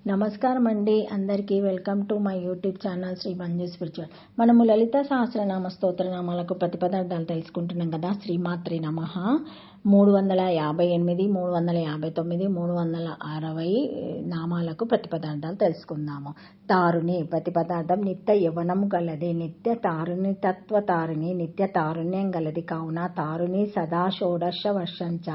నమస్కారం అండి. అందరికీ welcome to my YouTube channel Shri Manju spiritual. మనము లలిత సహస్రనామ స్తోత్రనామాలకు ప్రతిపదార్థాలు తెలుసుకుంటున్నాం కదా. శ్రీమాత్రి నమః 358, 359, 360 నామాలకు ప్రతిపదార్థాలు తెలుసుకుందాము. తారుణి ప్రతిపదార్థం నిత్య యవ్వనము గలది, నిత్య తారుణి తత్వ తారుణి, నిత్య తారుణ్యం గలది. కావున తారుణి సదా షోడశ వర్షంచ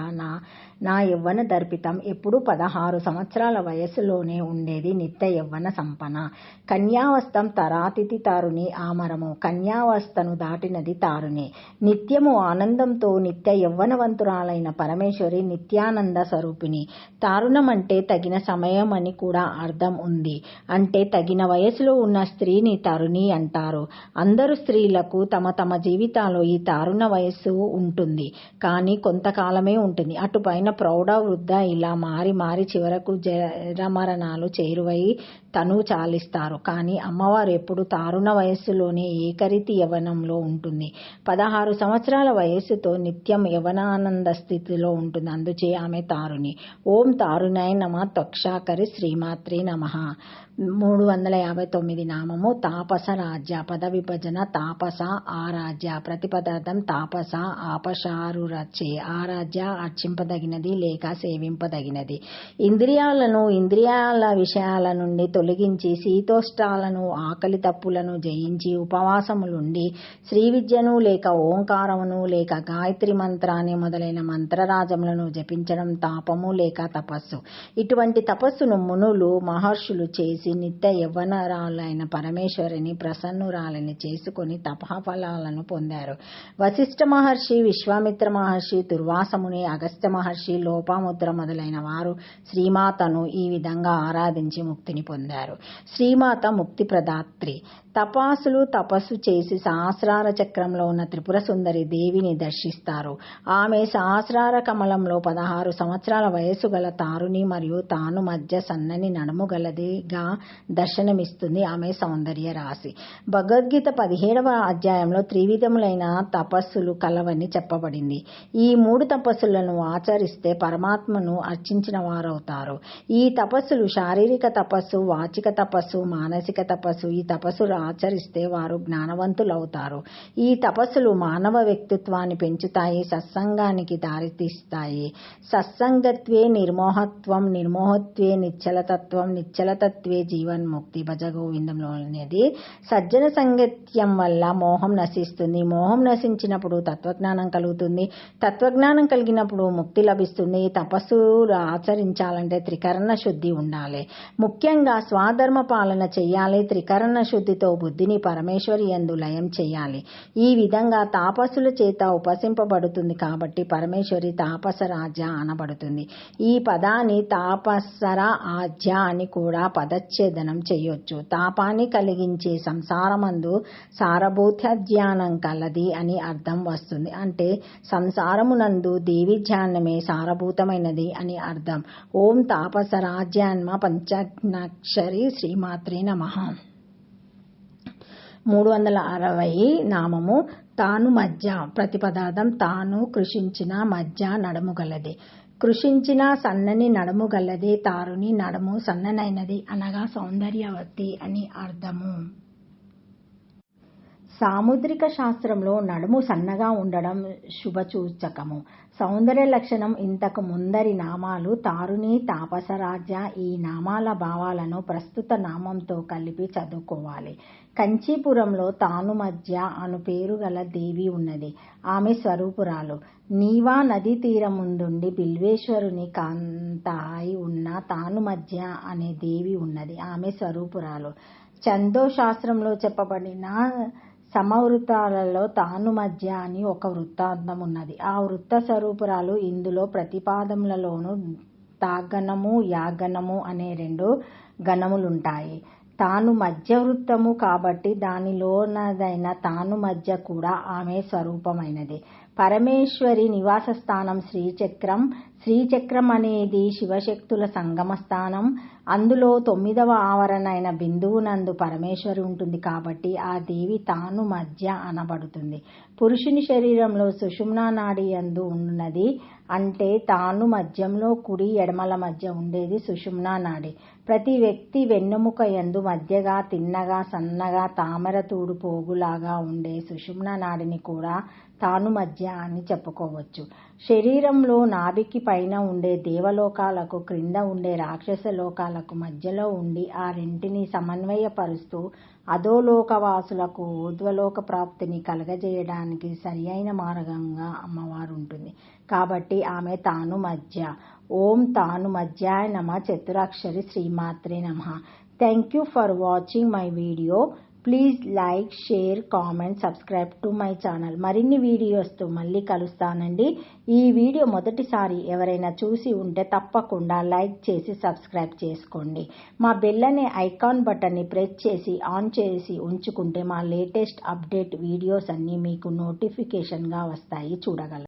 నా యవ్వన దర్పితం. ఎప్పుడు 16 సంవత్సరాల వయస్సులోనే ఉండేది నిత్య యవ్వన సంపన్న. కన్యావస్థం తరాతిథి తారుణి ఆమరము. కన్యావస్థను దాటినది తారుణి. నిత్యము ఆనందంతో నిత్య యవ్వనవంతురాలైన పరమేశ్వరి నిత్యానంద స్వరూపిణి. తారుణం అంటే తగిన సమయం అని కూడా అర్థం ఉంది. అంటే తగిన వయసులో ఉన్న స్త్రీని తరుణి అంటారు. అందరు స్త్రీలకు తమ తమ జీవితాల్లో ఈ తారుణ వయస్సు ఉంటుంది, కానీ కొంతకాలమే ఉంటుంది. అటుపైన ప్రౌఢ వృద్ధ ఇలా మారి మారి చివరకు జరమరణాలు చేరువై తను చాలిస్తారు. కానీ అమ్మవారు ఎప్పుడు తారుణ వయస్సులోనే ఏకరీతి యవ్వనంలో ఉంటుంది. 16 సంవత్సరాల వయస్సుతో నిత్యం యవ్వనానంద స్థితిలో ఉంటుంది. అందుచే ఆమె తారుణి. ఓం తారుణాయ నమః. త్వక్షాకరి శ్రీమాత్రే నమః. 359 నామము తాపస రాజ్య. పద విభజన తాపస ఆరాధ్య. ప్రతిపదార్థం తాపస ఆపశారురచే. ఆరాధ్య అర్చింపదగినది లేక సేవింపదగినది. ఇంద్రియాల విషయాల నుండి తొలగించి శీతోష్టాలను ఆకలి తప్పులను జయించి ఉపవాసములుండి శ్రీ విద్యను లేక ఓంకారమును లేక గాయత్రి మంత్రాన్ని మొదలైన మంత్రరాజములను జపించడం తాపము లేక తపస్సు. ఇటువంటి తపస్సును మునులు మహర్షులు చేసి నిత్య యవ్వనరాలైన పరమేశ్వరిని ప్రసన్నురాలని చేసుకుని తపఫలాలను పొందారు. వశిష్ఠ మహర్షి, విశ్వామిత్ర మహర్షి, దుర్వాసముని, అగస్త్య మహర్షి, లోపాముద్ర మొదలైన వారు శ్రీమాతను ఈ విధంగా ఆరాధించి ముక్తిని పొందారు. శ్రీమాత ముక్తి ప్రదాత్రి. తపాసులు తపస్సు చేసి సహస్రార చక్రంలో ఉన్న త్రిపుర సుందరి దేవిని దర్శిస్తారు. ఆమె సహస్రార కమలంలో 16 సంవత్సరాల వయసు గల తారుణి మరియు తాను మధ్య సన్నని నడుము గలదిగా దర్శనమిస్తుంది. ఆమె సౌందర్య రాశి. భగవద్గీత 17వ అధ్యాయంలో త్రివిధములైన తపస్సులు కలవని చెప్పబడింది. ఈ 3 తపస్సులను ఆచరిస్తే పరమాత్మను అర్చించిన వారవుతారు. ఈ తపస్సులు శారీరక తపస్సు, వాచిక తపస్సు, మానసిక తపస్సు. ఈ తపస్సులు ఆచరిస్తే వారు జ్ఞానవంతులవుతారు. ఈ తపస్సులు మానవ వ్యక్తిత్వాన్ని పెంచుతాయి, సత్సంగానికి దారితీస్తాయి. సత్సంగత్వే నిర్మోహత్వం, నిర్మోహత్వే నిశ్చలతత్వం, నిశ్చలతత్వే జీవన్ముక్తి. భజగోవిందంలోనేది. సజ్జన సంగత్యం వల్ల మోహం నశిస్తుంది. మోహం నశించినప్పుడు తత్వజ్ఞానం కలుగుతుంది. తత్వజ్ఞానం కలిగినప్పుడు ముక్తి లభిస్తుంది. తపస్సు ఆచరించాలంటే త్రికరణ శుద్ధి ఉండాలి. ముఖ్యంగా స్వధర్మ పాలన చెయ్యాలి. త్రికరణ శుద్ధితో బుద్ధిని పరమేశ్వరి యందు లయం చెయ్యాలి. ఈ విధంగా తాపస్సుల చేత ఉపసింపబడుతుంది కాబట్టి పరమేశ్వరి తాపస రాజ్య అనబడుతుంది. ఈ పదాన్ని తాపసర ఆజ్య అని కూడా పదచ్ఛేదనం చేయొచ్చు. తాపాన్ని కలిగించే సంసారమందు సారభూతాధ్యానం కలది అని అర్థం వస్తుంది. అంటే సంసారమునందు దేవి ధ్యానమే సారభూతమైనది అని అర్థం. ఓం తాపసరాజ్యాన్మ పంచాక్షరి శ్రీమాత్రే నమః. 360 నామము తాను మధ్య. ప్రతిపదార్థం తాను కృషించిన మధ్య నడుము గలది. కృషించిన సన్నని నడుము గలదే తారుణి. నడుము సన్ననైనది అనగా సౌందర్యవతి అని అర్థము. సాముద్రిక శాస్త్రంలో నడుము సన్నగా ఉండడం శుభసూచకము. సౌందర్య లక్షణం. ఇంతకు ముందరి నామాలు తారుణి, తాపసరాజ్య. ఈ నామాల భావాలను ప్రస్తుత నామంతో కలిపి చదువుకోవాలి. కంచీపురంలో తాను మధ్య అను పేరు గల దేవి ఉన్నది. ఆమె స్వరూపురాలు. నీవా నదీ తీరం ముందుండి బిల్వేశ్వరుని కాంత అయి ఉన్న తాను మధ్య అనే దేవి ఉన్నది. ఆమె స్వరూపురాలు. ఛందో శాస్త్రంలో చెప్పబడిన సమవృత్తాలలో తాను మధ్య అని ఒక వృత్తాంతం ఉన్నది. ఆ వృత్త స్వరూపురాలు. ఇందులో ప్రతిపాదములలోనూ తాగణము, యాగణము అనే 2 గణములుంటాయి. తాను మధ్య వృత్తము కాబట్టి దానిలోనదైన తాను మధ్య కూడా ఆమె స్వరూపమైనది. పరమేశ్వరి నివాస స్థానం శ్రీచక్రం. శ్రీచక్రం అనేది శివశక్తుల సంగమ స్థానం. అందులో 9వ ఆవరణ అయిన బిందువునందు పరమేశ్వరి ఉంటుంది కాబట్టి ఆ దేవి తాను మధ్య అనబడుతుంది. పురుషుని శరీరంలో సుషుమ్నా నాడి యందు ఉన్నది. అంటే తాను మధ్యంలో కుడి ఎడమల మధ్య ఉండేది సుషుమ్నా నాడి. ప్రతి వ్యక్తి వెన్నెముక యందు మధ్యగా తిన్నగా సన్నగా తామర తూడు పోగులాగా ఉండే సుషుమ్నా నాడిని కూడా తాను మధ్య అని చెప్పుకోవచ్చు. శరీరంలో నాభికి పైన ఉండే దేవలోకాలకు, క్రింద ఉండే రాక్షస లోకాలకు మధ్యలో ఉండి ఆ రెంటిని సమన్వయపరుస్తూ అధోలోకవాసులకు ఊర్ధ్వలోక ప్రాప్తిని కలగజేయడానికి సరి అయిన మార్గంగా అమ్మవారు ఉంటుంది. కాబట్టి ఆమె తాను మధ్య. ఓం తాను మధ్యాయ నమ. చతురాక్షరి శ్రీమాత్రే నమ. Thank you for watching my video. Please like, share, comment, subscribe to my channel. మరిన్ని వీడియోస్తో మళ్ళీ కలుస్తానండి. ఈ వీడియో మొదటిసారి ఎవరైనా చూసి ఉంటే తప్పకుండా లైక్ చేసి సబ్స్క్రైబ్ చేసుకోండి. మా బెల్ అనే ఐకాన్ బటన్ని ప్రెస్ చేసి ఆన్ చేసి ఉంచుకుంటే మా లేటెస్ట్ అప్డేట్ వీడియోస్ అన్నీ మీకు నోటిఫికేషన్గా వస్తాయి, చూడగలరు.